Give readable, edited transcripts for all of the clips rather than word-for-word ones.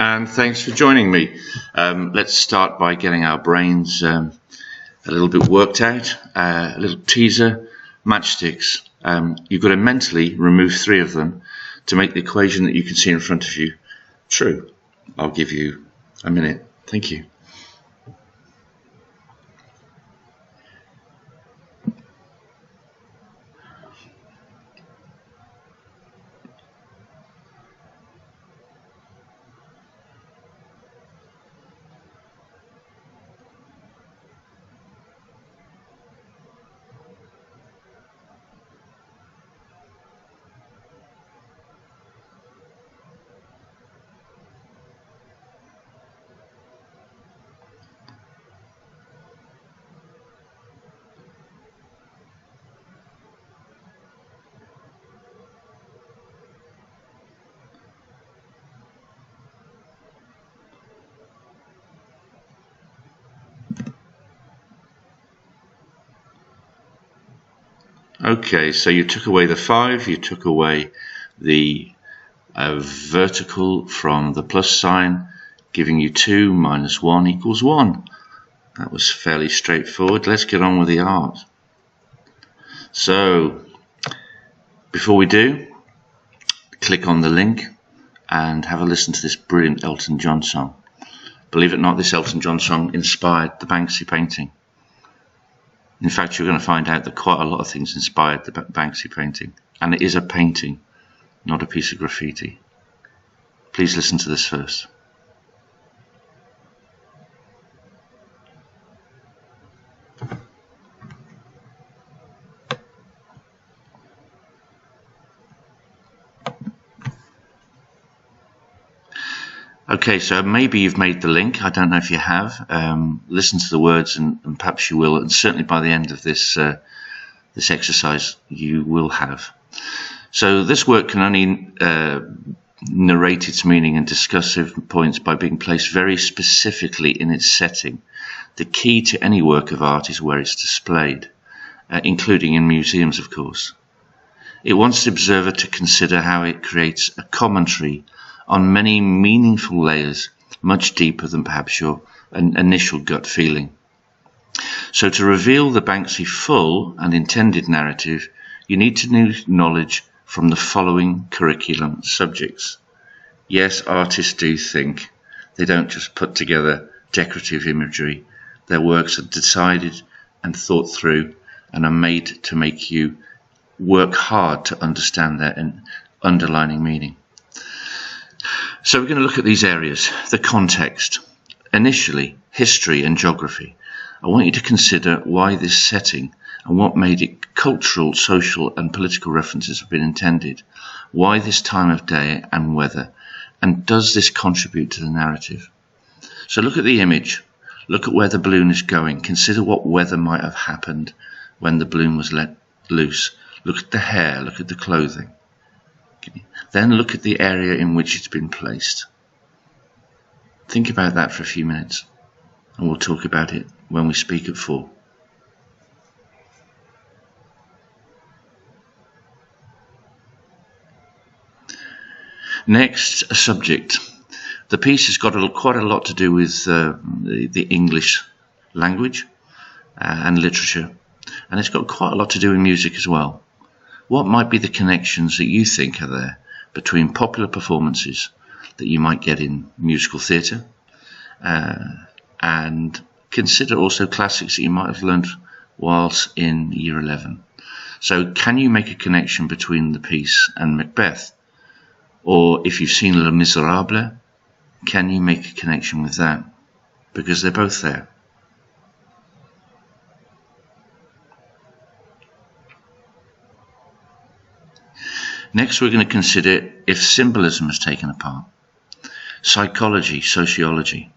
and thanks for joining me. Let's start by getting our brains a little bit worked out. A little teaser, matchsticks. You've got to mentally remove 3 of them to make the equation that you can see in front of you true. I'll give you a minute. Thank you. Okay, so you took away the 5, you took away the vertical from the plus sign, giving you 2 minus 1 equals 1. That was fairly straightforward. Let's get on with the art. So, before we do, click on the link and have a listen to this brilliant Elton John song. Believe it or not, this Elton John song inspired the Banksy painting. In fact, you're going to find out that quite a lot of things inspired the Banksy painting. And it is a painting, not a piece of graffiti. Please listen to this first. Okay, so maybe you've made the link. I don't know if you have. Listen to the words and perhaps you will. And certainly by the end of this exercise, you will have. So this work can only narrate its meaning and discuss certain points by being placed very specifically in its setting. The key to any work of art is where it's displayed, including in museums, of course. It wants the observer to consider how it creates a commentary on many meaningful layers, much deeper than perhaps your initial gut feeling. So to reveal the Banksy full and intended narrative, you need to know knowledge from the following curriculum subjects. Yes, artists do think. They don't just put together decorative imagery. Their works are decided and thought through and are made to make you work hard to understand their underlying meaning. So we're going to look at these areas. The context. Initially, history and geography. I want you to consider why this setting and what made it cultural, social and political references have been intended. Why this time of day and weather. And does this contribute to the narrative? So look at the image. Look at where the balloon is going. Consider what weather might have happened when the balloon was let loose. Look at the hair. Look at the clothing. Then look at the area in which it's been placed. Think about that for a few minutes, and we'll talk about it when we speak at 4. Next, a subject. The piece has got quite a lot to do with the English language and literature, and it's got quite a lot to do with music as well. What might be the connections that you think are there between popular performances that you might get in musical theatre, and consider also classics that you might have learned whilst in Year 11. So can you make a connection between the piece and Macbeth? Or if you've seen Les Miserables, can you make a connection with that? Because they're both there. Next, we're going to consider if symbolism has taken a part. Psychology, sociology.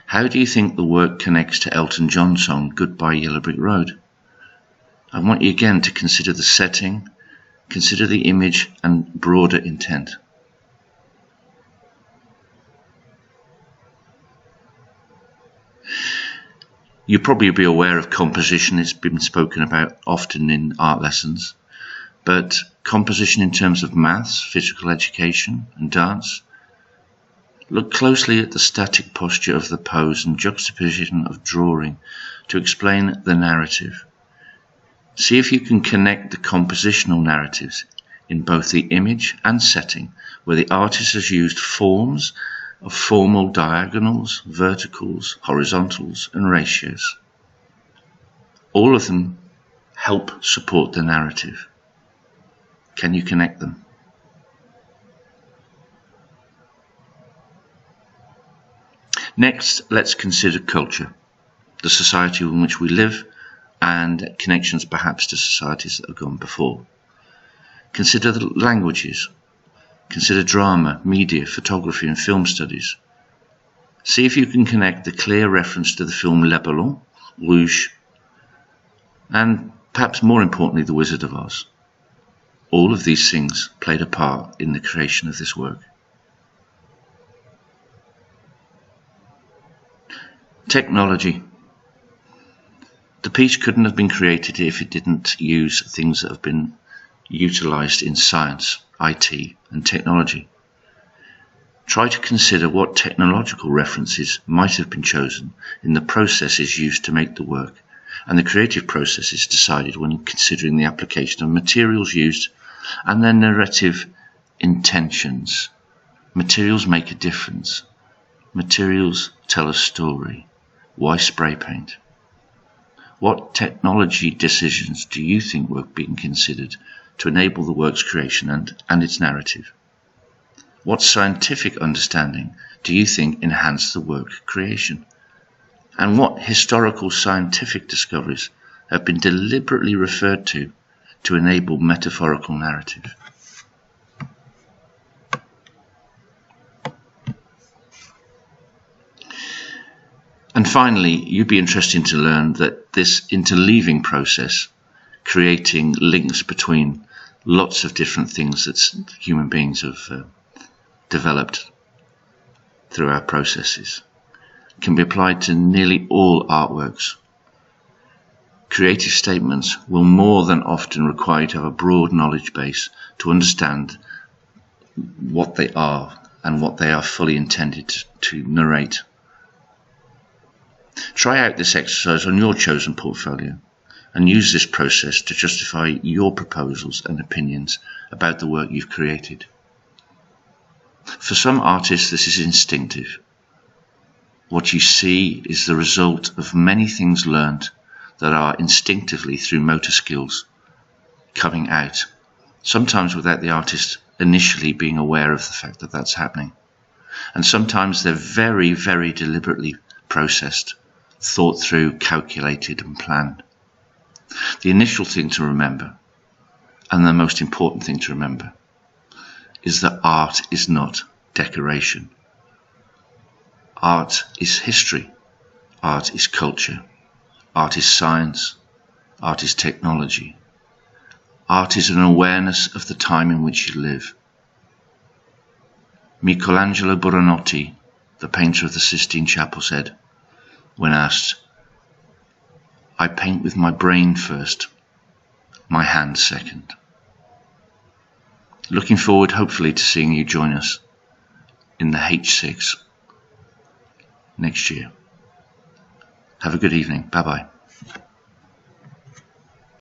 How do you think the work connects to Elton John's song Goodbye Yellow Brick Road? I want you again to consider the setting, consider the image and broader intent. You'll probably be aware of composition. It's been spoken about often in art lessons. But composition in terms of maths, physical education and dance, Look closely at the static posture of the pose and juxtaposition of drawing to explain the narrative. See if you can connect the compositional narratives in both the image and setting, where the artist has used forms of formal diagonals, verticals, horizontals, and ratios. All of them help support the narrative. Can you connect them? Next, let's consider culture, the society in which we live, and connections perhaps to societies that have gone before. Consider the languages. Consider drama, media, photography, and film studies. See if you can connect the clear reference to the film Le Ballon, Rouge, and perhaps more importantly, The Wizard of Oz. All of these things played a part in the creation of this work. Technology. The piece couldn't have been created if it didn't use things that have been utilized in science, IT, and technology. Try to consider what technological references might have been chosen in the processes used to make the work, and the creative processes decided when considering the application of materials used and their narrative intentions. Materials make a difference. Materials tell a story. Why spray paint? What technology decisions do you think were being considered to enable the work's creation and its narrative? What scientific understanding do you think enhanced the work creation? And what historical scientific discoveries have been deliberately referred to enable metaphorical narrative? And finally, you'd be interested to learn that this interleaving process, creating links between lots of different things that human beings have developed through our processes, can be applied to nearly all artworks. Creative statements will more than often require you to have a broad knowledge base to understand what they are and what they are fully intended to narrate. Try out this exercise on your chosen portfolio and use this process to justify your proposals and opinions about the work you've created. For some artists, this is instinctive. What you see is the result of many things learned that are instinctively, through motor skills, coming out, sometimes without the artist initially being aware of the fact that that's happening. And sometimes they're very, very deliberately processed, thought through, calculated, and planned. The initial thing to remember, and the most important thing to remember, is that art is not decoration. Art is history. Art is culture. Art is science. Art is technology. Art is an awareness of the time in which you live. Michelangelo Buonarroti, the painter of the Sistine Chapel, said, when asked, "I paint with my brain first, my hand second." Looking forward, hopefully, to seeing you join us in the H6 next year. Have a good evening. Bye-bye.